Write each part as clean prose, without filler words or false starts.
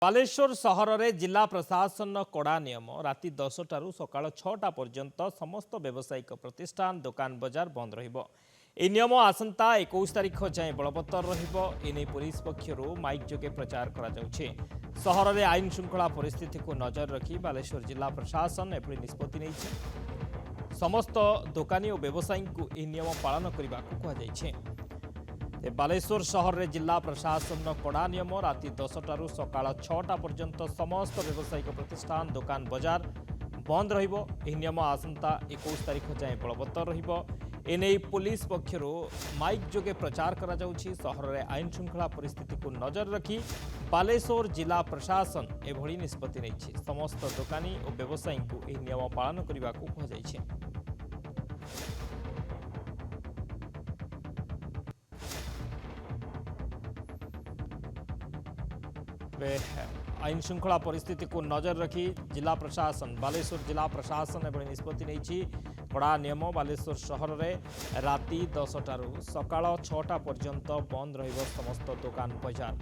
बालेश्वर सहर में जिला प्रशासन कड़ा नियम राति 10 टारू सकाळ 6टा पर्यंत समस्त व्यावसायिक प्रतिष्ठान दुकान बजार बंद रहिबो। ए नियम आसंता 21 तारिख जाए बलवत्तर रहिबो। एने पुलिस पक्षरु माइक जोगे प्रचार करा जाउछे। सहर में आईन श्रृंखला परिस्थिति को नजर रखी बालेश्वर जिला प्रशासन एभली निष्पत्ति नेइछे। समस्त दुकानी और व्यवसायी को ए नियम पालन करने को कहुଯାଇଛି। बालेश्वर सहर में जिला प्रशासन कड़ा नियम राति 10 टारू सकाळ 6टा पर्यंत समस्त व्यावसायिक प्रतिष्ठान दुकान बजार बंद रहिबो। एही नियम आसंता 21 तारिख जाए बलवत्तर रहिबो। एने पुलिस पक्षरु माइक जोगे प्रचार करा जाउछि। सहर में आईन श्रृंखला परिस्थिति को नजर रखी बालेश्वर जिला प्रशासन एभली निष्पत्ति नेछि। समस्त दुकानी और व्यवसायी को एही नियम पालन करने को कहुଯାଇଛି। आईन श्रृंखला परिस्थिति को नजर रखी जिला प्रशासन बालेश्वर जिला प्रशासन एभली निष्पत्ति नेछि। कड़ा नियम बालेश्वर सहर में राति 10 टारू सकाळ 6टा पर्यंत बंद रहिबो समस्त दुकान बजार।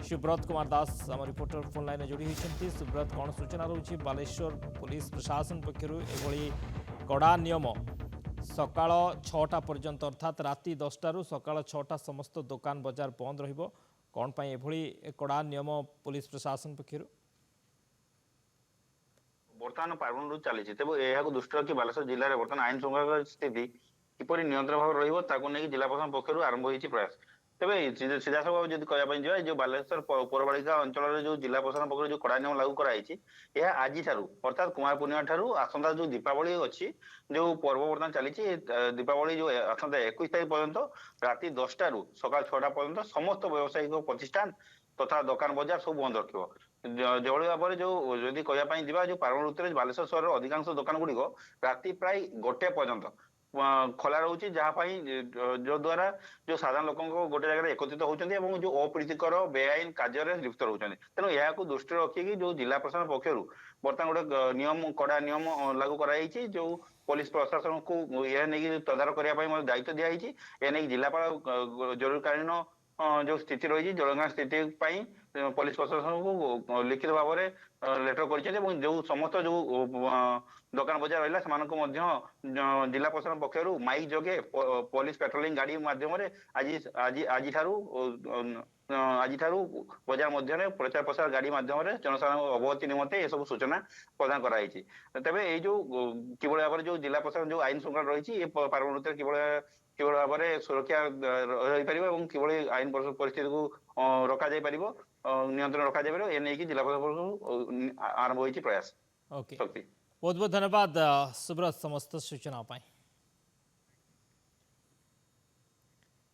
सुब्रत कुमार दास आम रिपोर्टर फोन लाइन जोड़ी होती। सुब्रत, कौन सूचना रही बालेश्वर पुलिस प्रशासन पक्षर एभली कड़ा नियम सकाळ 6टा पर्यंत अर्थात राति 10 टारू सकाळ 6टा समस्त दुकान बजार बंद रहिबो। कौन पाई एभली कड़ा नियम पुलिस प्रशासन पक्षर बर्तमान पार्वण ऋतु चली तेज यह दृष्टि रखी बालेश्वर जिले में बर्तमान आईन श्रृंखला स्थिति किपरि नियंत्रण भाव रही जिला प्रशासन पक्ष आरंभ होती प्रयास। तेज सीधा सब जब कहना जो बालेश्वर पौरपालिका अंचल जो जिला प्रशासन पक्ष जो कड़ा नियम लागू कराई आज अर्थात कुमार पूर्णिमा ठारू आसंता जो दीपावली अच्छी जो पर्व बर्तमान चली दीपावली जो आसंता 21 तारीख पर्यंत राति 10 टारू सकाळ 6टा पर्यंत समस्त व्यावसायिक प्रतिष्ठान तथा दुकान बजार सब बंद रखिबो। जो भाव में जो जदि कहना जो पार्वण ऋतु बालेश्वर सहर अधिकांश दुकान गुड़िक राति प्राय 1 पर्यंत खोला रोचे जहाँपाई जो द्वारा जो साधारण लोक गोटे जगह एकत्रित होती जो अप्रीतिकर बेआईन कार्य लिप्त रोचे। तेणु यह दृष्टि रखिकी जो जिला प्रशासन पक्षर बर्तमान गोटे नियम कड़ा नियम लागू कराई जो पुलिस प्रशासन को यह नहीं तदारख करने दायित्व दिखाई। एने जिलापाल जरूरकालीन जो स्थिति रही जलंगा स्थिति पुलिस प्रशासन को लिखित भाव में लेटर कर जो समस्त जो दुकान बजार रहा जिला प्रशासन पक्षर माइक जोगे पुलिस पेट्रोलिंग गाड़ी माध्यम आज बजार मध्य प्रचार प्रसार गाड़ी माध्यम जनसाधारण अवगति निमंते सब सूचना प्रदान कराई। तेज ये जो किभली भाव जो जिला प्रशासन जो आईन श्रृंखला रही पार्वण ऋतु किभली भाव में सुरक्षा रही पार कि आईन परिस्थिति को रखा नियंत्रण रखा जाए जिला प्रशासन आरंभ होती प्रयास। बहुत बहुत धन्यवाद सुब्रत समस्त सूचना।